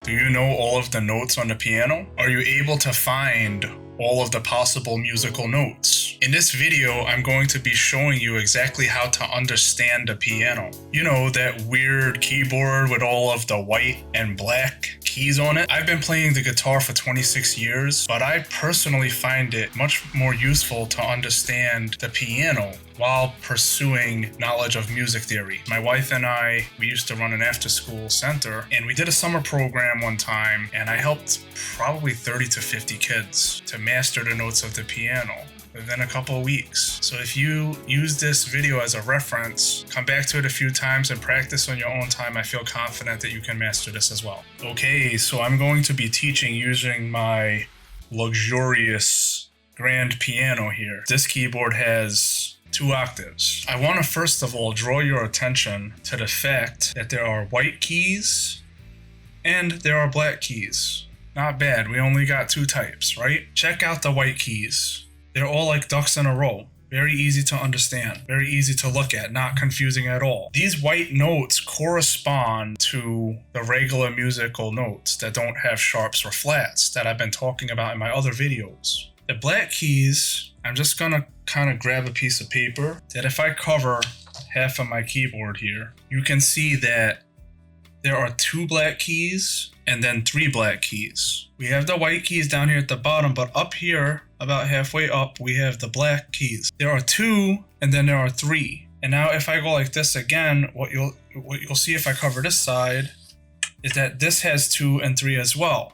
Do you know all of the notes on the piano? Are you able to find all of the possible musical notes? In this video, I'm going to be showing you exactly how to understand the piano. You know, that weird keyboard with all of the white and black keys on it? I've been playing the guitar for 26 years, but I personally find it much more useful to understand the piano while pursuing knowledge of music theory. My wife and I, we used to run an after-school center, and we did a summer program one time, and I helped probably 30 to 50 kids to master the notes of the piano within a couple of weeks. So if you use this video as a reference, come back to it a few times and practice on your own time, I feel confident that you can master this as well. Okay, so I'm going to be teaching using my luxurious grand piano here. This keyboard has 2 octaves. I want to first of all draw your attention to the fact that there are white keys and there are black keys. Not bad, we only got 2 types, right? Check out the white keys. They're all like ducks in a row. Very easy to understand, very easy to look at, not confusing at all. These white notes correspond to the regular musical notes that don't have sharps or flats that I've been talking about in my other videos. The black keys, I'm just gonna kind of grab a piece of paper that if I cover half of my keyboard here, you can see that there are 2 black keys and then 3 black keys. We have the white keys down here at the bottom, but up here, about halfway up, we have the black keys. There are 2 and then there are 3. And now if I go like this again, what you'll see if I cover this side is that this has 2 and 3 as well.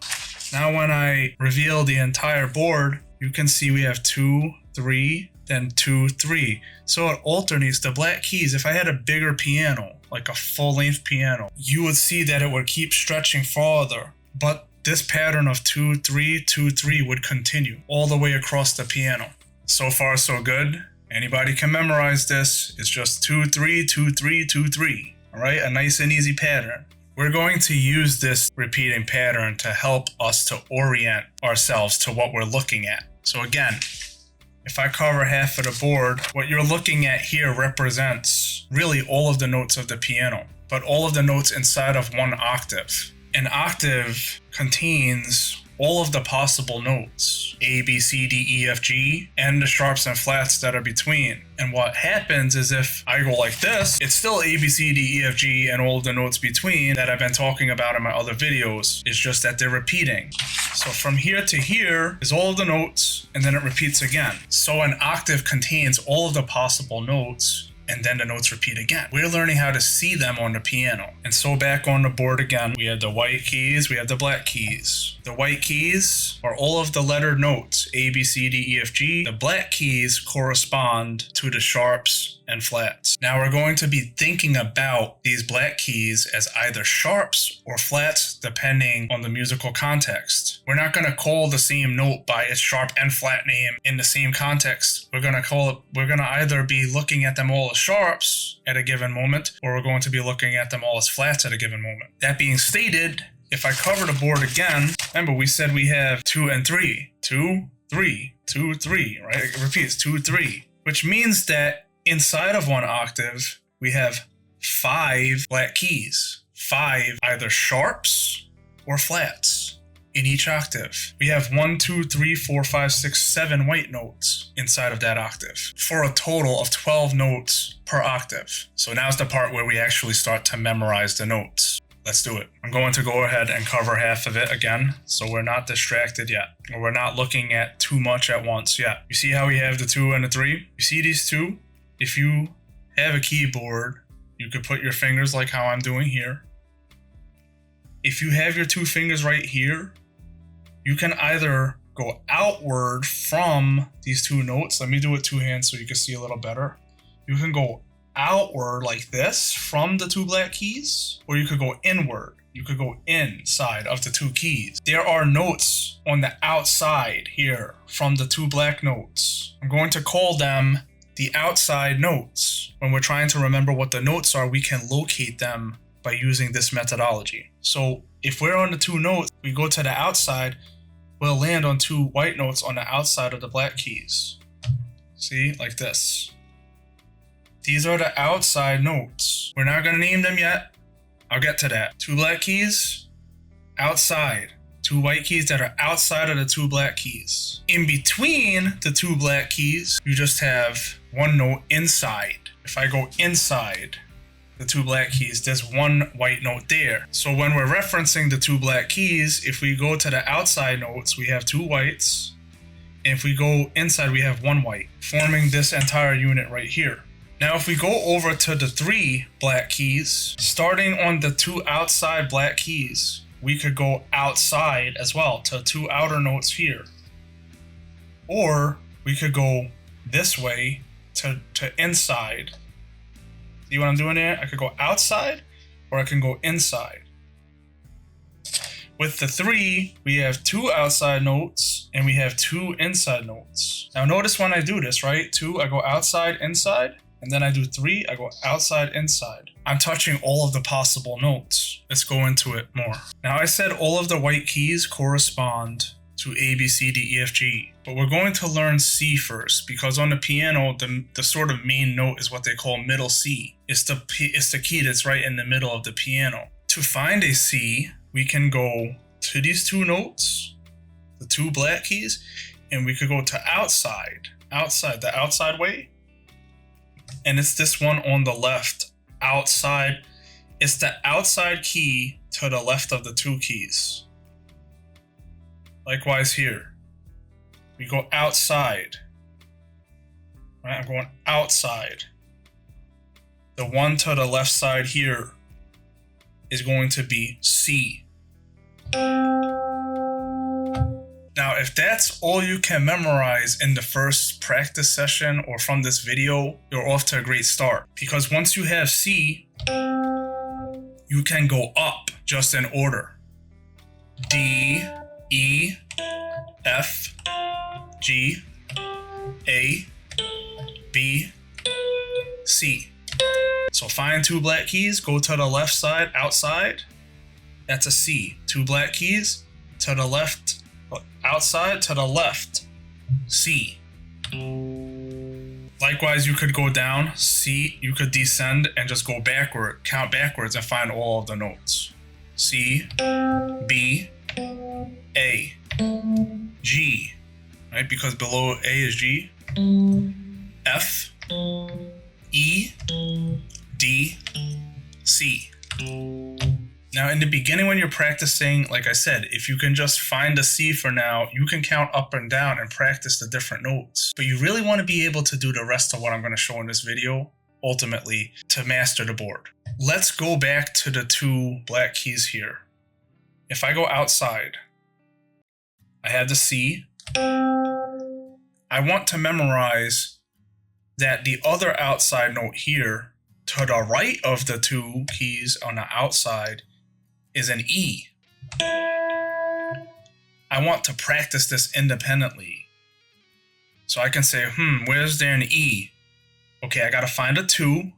Now when I reveal the entire board, you can see we have 2, 3, then 2, 3. So it alternates the black keys. If I had a bigger piano, like a full-length piano, you would see that it would keep stretching farther. But this pattern of 2, 3, 2, 3 would continue all the way across the piano. So far, so good. Anybody can memorize this. It's just 2, 3, 2, 3, 2, 3. All right, a nice and easy pattern. We're going to use this repeating pattern to help us to orient ourselves to what we're looking at. So again, if I cover half of the board, what you're looking at here represents really all of the notes of the piano, but all of the notes inside of 1 octave. An octave contains all of the possible notes, A, B, C, D, E, F, G, and the sharps and flats that are between. And what happens is if I go like this, it's still A, B, C, D, E, F, G, and all of the notes between that I've been talking about in my other videos. It's just that they're repeating. So from here to here is all of the notes, and then it repeats again. So an octave contains all of the possible notes, and then the notes repeat again. We're learning how to see them on the piano. And so back on the board again, we have the white keys, we have the black keys. The white keys are all of the lettered notes, A, B, C, D, E, F, G. The black keys correspond to the sharps and flats. Now we're going to be thinking about these black keys as either sharps or flats depending on the musical context. We're not going to call the same note by its sharp and flat name in the same context. We're going to either be looking at them all as sharps at a given moment, or we're going to be looking at them all as flats at a given moment. That being stated, if I cover the board again, remember we said we have 2 and 3. 2, 3, 2, 3, right? It repeats 2, 3, which means that inside of 1 octave, we have 5 black keys. 5 either sharps or flats in each octave. We have 1, 2, 3, 4, 5, 6, 7 white notes inside of that octave for a total of 12 notes per octave. So now's the part where we actually start to memorize the notes. Let's do it. I'm going to go ahead and cover half of it again, so we're not distracted yet, or we're not looking at too much at once yet. You see how we have the 2 and the 3? You see these 2? If you have a keyboard, you could put your fingers like how I'm doing here. If you have your 2 fingers right here, you can either go outward from these 2 notes. Let me do it 2 hands so you can see a little better. You can go outward like this from the 2 black keys, or you could go inward. You could go inside of the 2 keys. There are notes on the outside here from the 2 black notes. I'm going to call them the outside notes. When we're trying to remember what the notes are, we can locate them by using this methodology. So if we're on the 2 notes, we go to the outside, we'll land on 2 white notes on the outside of the black keys. See, like this. These are the outside notes. We're not going to name them yet. I'll get to that. 2 black keys, outside. 2 white keys that are outside of the 2 black keys. In between the 2 black keys, you just have 1 note inside. If I go inside the 2 black keys, there's 1 white note there. So when we're referencing the 2 black keys, if we go to the outside notes, we have 2 whites. And if we go inside, we have 1 white, forming this entire unit right here. Now, if we go over to the 3 black keys, starting on the 2 outside black keys, we could go outside as well to 2 outer notes here. Or we could go this way to inside. See what I'm doing there? I could go outside or I can go inside. With the 3, we have 2 outside notes and we have 2 inside notes. Now notice when I do this, right? 2, I go outside, inside. And then I do 3, I go outside, inside. I'm touching all of the possible notes. Let's go into it more. Now I said all of the white keys correspond to A, B, C, D, E, F, G. But we're going to learn C first, because on the piano, the sort of main note is what they call middle C. It's the key that's right in the middle of the piano. To find a C, we can go to these 2 notes, the 2 black keys, and we could go to outside, the outside way. And it's this one on the left, outside. It's the outside key to the left of the 2 keys. Likewise here, we go outside. Right, I'm going outside. The one to the left side here is going to be C. Now, if that's all you can memorize in the first practice session or from this video, you're off to a great start. Because once you have C, you can go up just in order. D, E, F, G, A, B, C. So find 2 black keys, go to the left side, outside. That's a C. 2 black keys, to the left, outside, to the left, C. Likewise, you could go down, C, you could descend and just go backward, count backwards and find all of the notes. C, B, A, G, right? Because below A is G. F, E, D, C. Now, in the beginning when you're practicing, like I said, if you can just find a C for now, you can count up and down and practice the different notes. But you really want to be able to do the rest of what I'm going to show in this video, ultimately, to master the board. Let's go back to the 2 black keys here. If I go outside, I have the C. I want to memorize that the other outside note here, to the right of the 2 keys on the outside, is an E. I want to practice this independently. So I can say, where's there an E? Okay, I gotta find a 2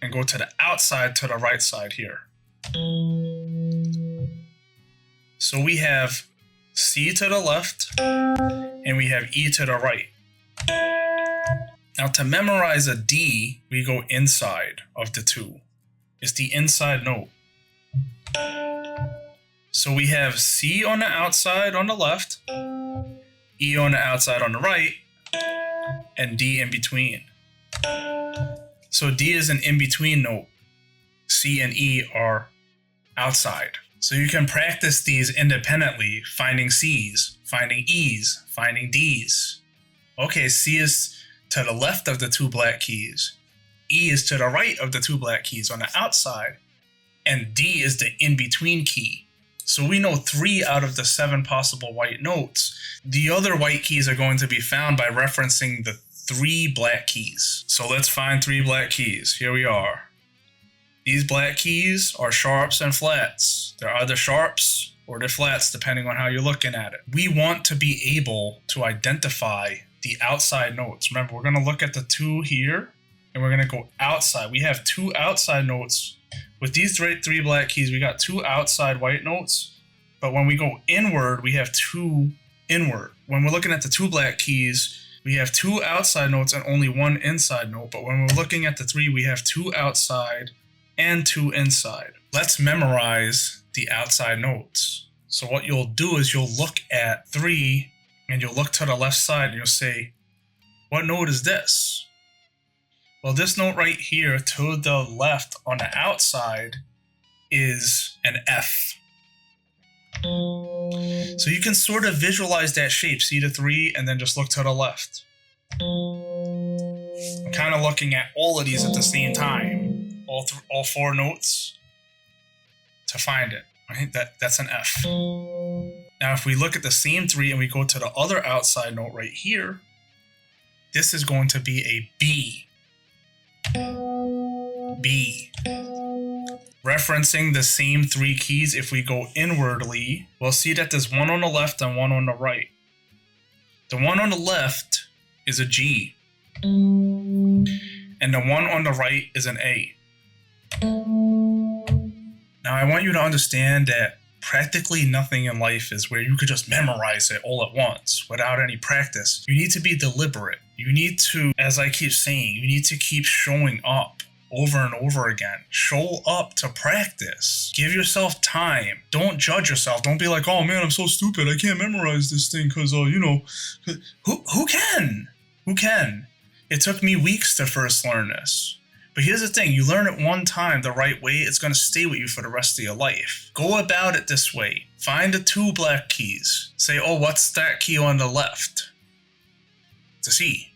and go to the outside to the right side here. So we have C to the left and we have E to the right. Now to memorize a D, we go inside of the 2. It's the inside note. So we have C on the outside on the left, E on the outside on the right, and D in between. So D is an in-between note. C and E are outside. So you can practice these independently, finding C's, finding E's, finding D's. Okay, C is to the left of the 2 black keys. E is to the right of the 2 black keys on the outside. And D is the in-between key. So we know 3 out of the 7 possible white notes. The other white keys are going to be found by referencing the 3 black keys. So let's find 3 black keys. Here we are. These black keys are sharps and flats. They're either sharps or they're flats, depending on how you're looking at it. We want to be able to identify the outside notes. Remember, we're going to look at the 2 here, and we're going to go outside. We have 2 outside notes. With these 3 black keys, we got 2 outside white notes, but when we go inward, we have 2 inward. When we're looking at the 2 black keys, we have 2 outside notes and only 1 inside note, but when we're looking at the 3, we have 2 outside and 2 inside. Let's memorize the outside notes. So what you'll do is you'll look at 3 and you'll look to the left side and you'll say, what note is this? Well, this note right here to the left on the outside is an F. So you can sort of visualize that shape. See the 3 and then just look to the left. I'm kind of looking at all of these at the same time, all 4 notes, to find it. Right? That's an F. Now, if we look at the same 3 and we go to the other outside note right here, this is going to be a B. B. Referencing the same 3 keys, if we go inwardly, we'll see that there's one on the left and one on the right. The one on the left is a G. And the one on the right is an A. Now, I want you to understand that practically nothing in life is where you could just memorize it all at once without any practice. You need to be deliberate. You need to, as I keep saying, you need to keep showing up over and over again. Show up to practice. Give yourself time. Don't judge yourself. Don't be like, oh man, I'm so stupid. I can't memorize this thing because, who can? Who can? It took me weeks to first learn this. But here's the thing, you learn it one time the right way, it's going to stay with you for the rest of your life. Go about it this way. Find the 2 black keys. Say, oh, what's that key on the left? It's a C.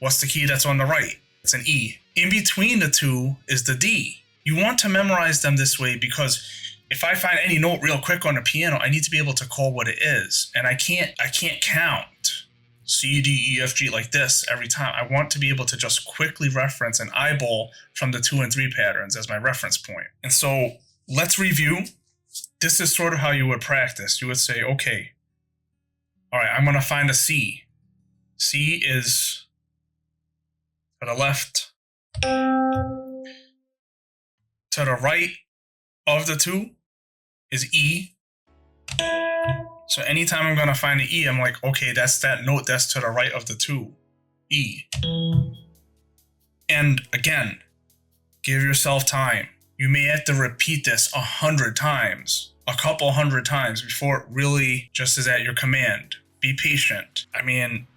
What's the key that's on the right? It's an E. In between the 2 is the D. You want to memorize them this way because if I find any note real quick on the piano, I need to be able to call what it is. And I can't count C, D, E, F, G like this every time. I want to be able to just quickly reference and eyeball from the 2 and 3 patterns as my reference point. And so let's review. This is sort of how you would practice. You would say, okay, all right, I'm going to find a C. C is to the left. To the right of the 2 is E. So anytime I'm going to find an E, I'm like, okay, that's that note that's to the right of the 2, E. And again, give yourself time. You may have to repeat this 100 times, a couple 100 times before it really just is at your command. Be patient. I mean,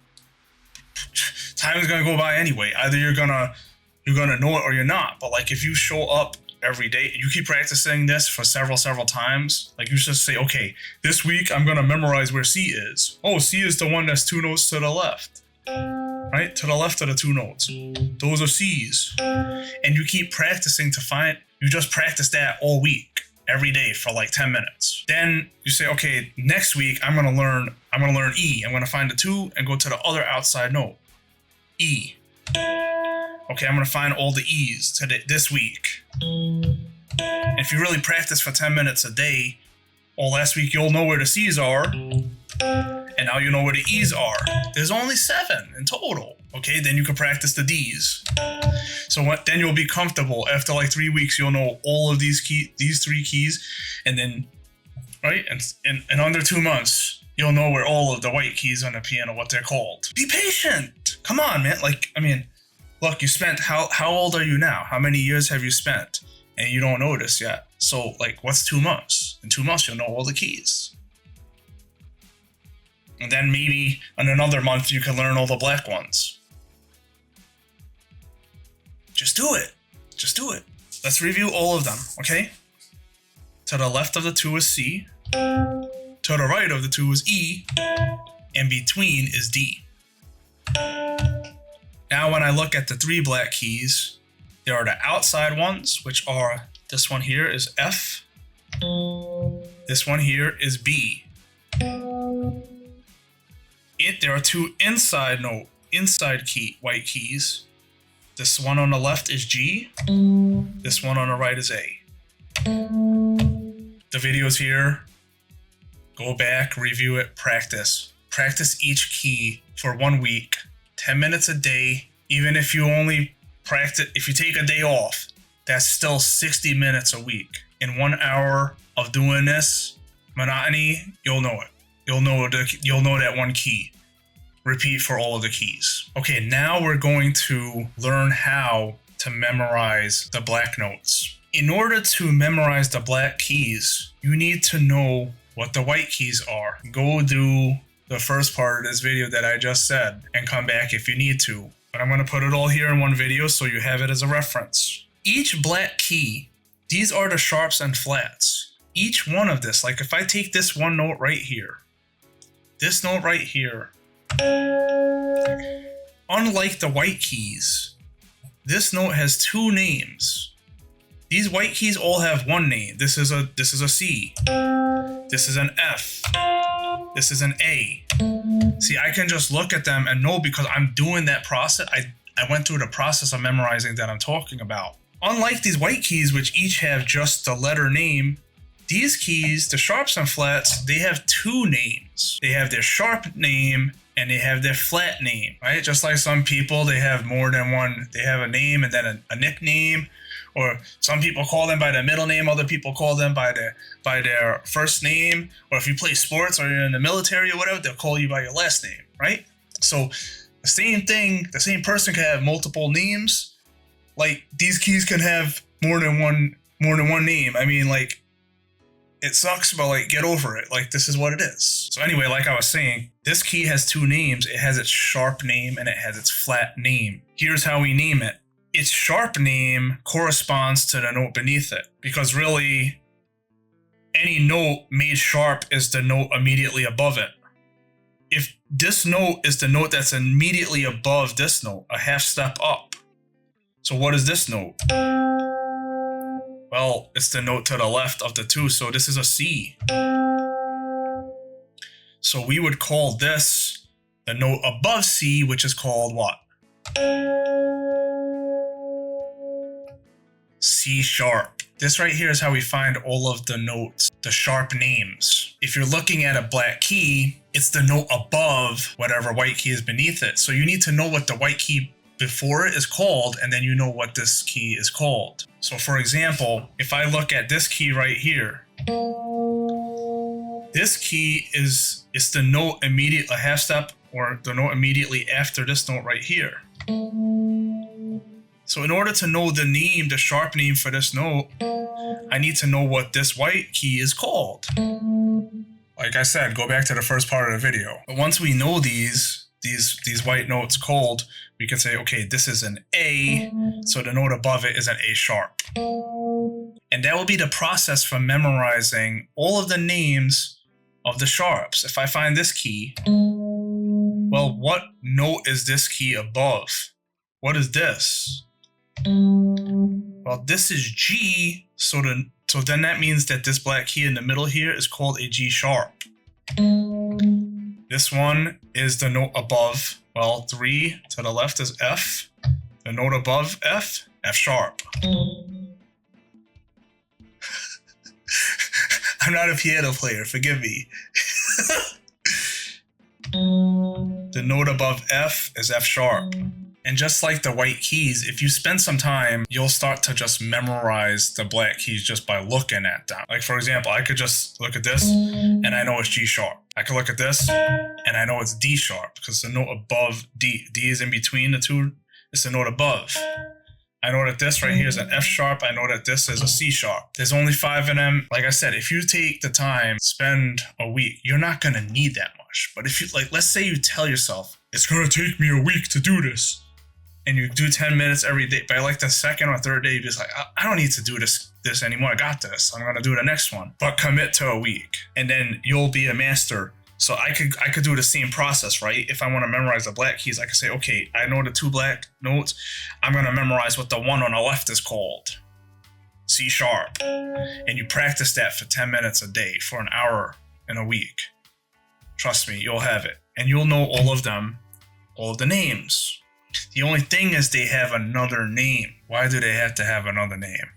time is going to go by anyway. Either you're going to know it or you're not. But like if you show up every day, you keep practicing this for several times, like you just say, okay, this week I'm going to memorize where C is. Oh, C is the one that's 2 notes to the left, right? To the left of the 2 notes. Those are C's. And you keep practicing to find, you just practice that all week, every day for like 10 minutes. Then you say, okay, next week I'm going to learn E. I'm going to find the 2 and go to the other outside note, E. Okay, I'm going to find all the E's this week. And if you really practice for 10 minutes a day, or last week, you'll know where the C's are. And now you know where the E's are. There's only 7 in total. Okay, then you can practice the D's. So then you'll be comfortable. After like 3 weeks, you'll know all of these 3 keys. And then, right, and under 2 months, you'll know where all of the white keys on the piano, what they're called. Be patient. Come on, man. Like, I mean, look, you spent, how old are you now? How many years have you spent? And you don't know this yet. So, like, what's 2 months? In 2 months, you'll know all the keys. And then maybe in another month, you can learn all the black ones. Just do it. Just do it. Let's review all of them, okay? To the left of the 2 is C. To the right of the 2 is E. And between is D. Now, when I look at the 3 black keys, there are the outside ones, which are, this one here is F. This one here is B. There are 2 inside white keys. This one on the left is G. This one on the right is A. The video's here. Go back, review it, practice. Practice each key for 1 week, 10 minutes a day. Even if you only practice, if you take a day off, that's still 60 minutes a week. In 1 hour of doing this monotony, you'll know it. You'll know that one key. Repeat for all of the keys. Okay, now we're going to learn how to memorize the black notes. In order to memorize the black keys, you need to know what the white keys are. Go do the first part of this video that I just said and come back if you need to. But I'm going to put it all here in one video so you have it as a reference. Each black key, these are the sharps and flats. Each one of this, like if I take this one note right here, this note right here, unlike the white keys, this note has two names. These white keys all have one name. This is a C. This is an F. This is an A. See, I can just look at them and know because I'm doing that process. I went through the process of memorizing that I'm talking about. Unlike these white keys, which each have just the letter name, these keys, the sharps and flats, they have two names. They have their sharp name and they have their flat name, right? Just like some people, they have more than one. They have a name and then a nickname, or some people call them by their middle name. Other people call them by their first name. Or if you play sports or you're in the military or whatever, they'll call you by your last name, right? So the same thing, the same person can have multiple names. Like these keys can have more than one name. I mean, like, it sucks, but like, get over it. Like, this is what it is. So anyway, like I was saying, this key has two names. It has its sharp name and it has its flat name. Here's how we name it. Its sharp name corresponds to the note beneath it, because really, any note made sharp is the note immediately above it. If this note is the note that's immediately above this note, a half step up. So what is this note? Well, it's the note to the left of the two, so this is a C. So we would call this the note above C, which is called what? C sharp. This right here is how we find all of the notes, the sharp names. If you're looking at a black key, it's the note above whatever white key is beneath it. So you need to know what the white key before it is called, and then you know what this key is called. So for example, if I look at this key right here, this key is the note a half step, or the note immediately after this note right here. So in order to know the name, the sharp name for this note, I need to know what this white key is called. Like I said, go back to the first part of the video. But once we know these white notes called, we can say, okay, this is an A, so the note above it is an A sharp. And that will be the process for memorizing all of the names of the sharps. If I find this key, well, what note is this key above? What is this? Well, this is G, so then that means that this black key in the middle here is called a G sharp. This one is the note above, well, 3 to the left is F. The note above F, F sharp. I'm not a piano player, forgive me. The note above F is F sharp. And just like the white keys, if you spend some time, you'll start to just memorize the black keys just by looking at them. Like for example, I could just look at this and I know it's G sharp. I could look at this and I know it's D sharp because the note above D. D is in between the two. It's the note above. I know that this right here is an F sharp. I know that this is a C sharp. There's only 5 of them. Like I said, if you take the time, spend a week, you're not going to need that much. But if you, like, let's say you tell yourself, it's going to take me a week to do this. And you do 10 minutes every day. By like the second or third day, you're just like, I don't need to do this anymore. I got this. I'm going to do the next one. But commit to a week. And then you'll be a master. So I could do the same process, right? If I want to memorize the black keys, I could say, okay, I know the 2 black notes. I'm going to memorize what the one on the left is called. C sharp. And you practice that for 10 minutes a day for an hour in a week. Trust me, you'll have it. And you'll know all of them, all of the names. The only thing is they have another name. Why do they have to have another name?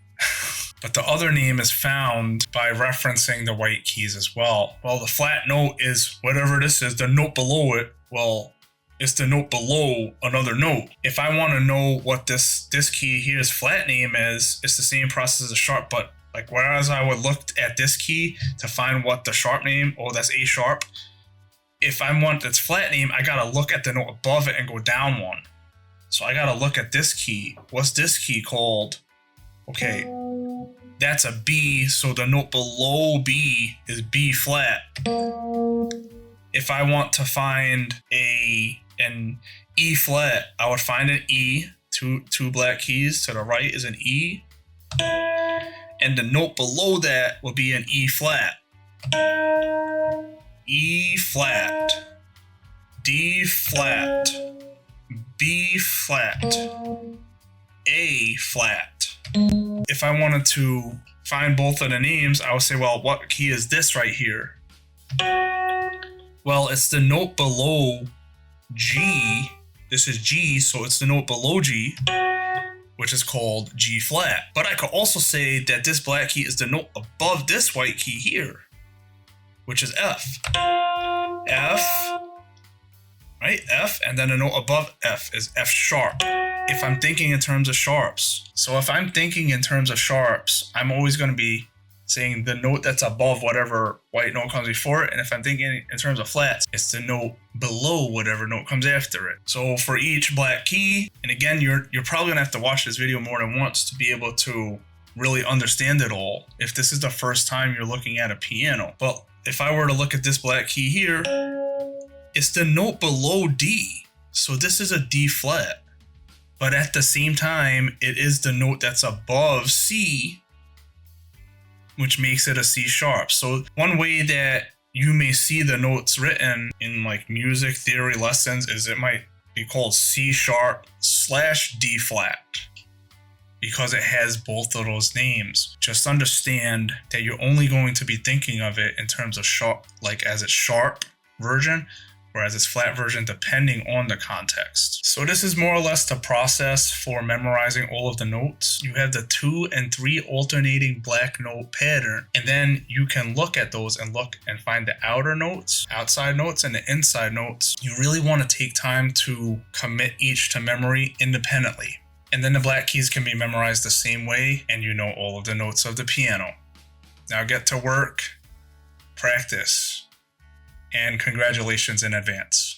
But the other name is found by referencing the white keys as well. Well, the flat note is whatever this is, the note below it. Well, it's the note below another note. If I want to know what this key here's flat name is, it's the same process as a sharp, but like whereas I would look at this key to find what the sharp name, oh, that's A sharp. If I want its flat name, I gotta look at the note above it and go down one. So I gotta look at this key. What's this key called? Okay, that's a B, so the note below B is B flat. If I want to find an E flat, I would find an E, two black keys to the right is an E, and the note below that will be an E flat. E flat, D flat, B flat, A flat. If I wanted to find both of the names, I would say, well, what key is this right here? Well, it's the note below G. This is G, so it's the note below G, which is called G flat. But I could also say that this black key is the note above this white key here, which is F. F, right? F, and then the note above F is F sharp. If I'm thinking in terms of sharps. So if I'm thinking in terms of sharps, I'm always going to be saying the note that's above whatever white note comes before it. And if I'm thinking in terms of flats, it's the note below whatever note comes after it. So for each black key, and again, you're probably gonna have to watch this video more than once to be able to really understand it all if this is the first time you're looking at a piano. But if I were to look at this black key here, it's the note below D. So this is a D flat. But at the same time, it is the note that's above C, which makes it a C sharp. So one way that you may see the notes written in like music theory lessons is it might be called C sharp / D flat, because it has both of those names. Just understand that you're only going to be thinking of it in terms of sharp, like as its sharp version, or as its flat version, depending on the context. So this is more or less the process for memorizing all of the notes. You have the 2 and 3 alternating black note pattern, and then you can look at those and look and find the outer notes, outside notes, and the inside notes. You really want to take time to commit each to memory independently. And then the black keys can be memorized the same way, and you know all of the notes of the piano. Now get to work, practice, and congratulations in advance.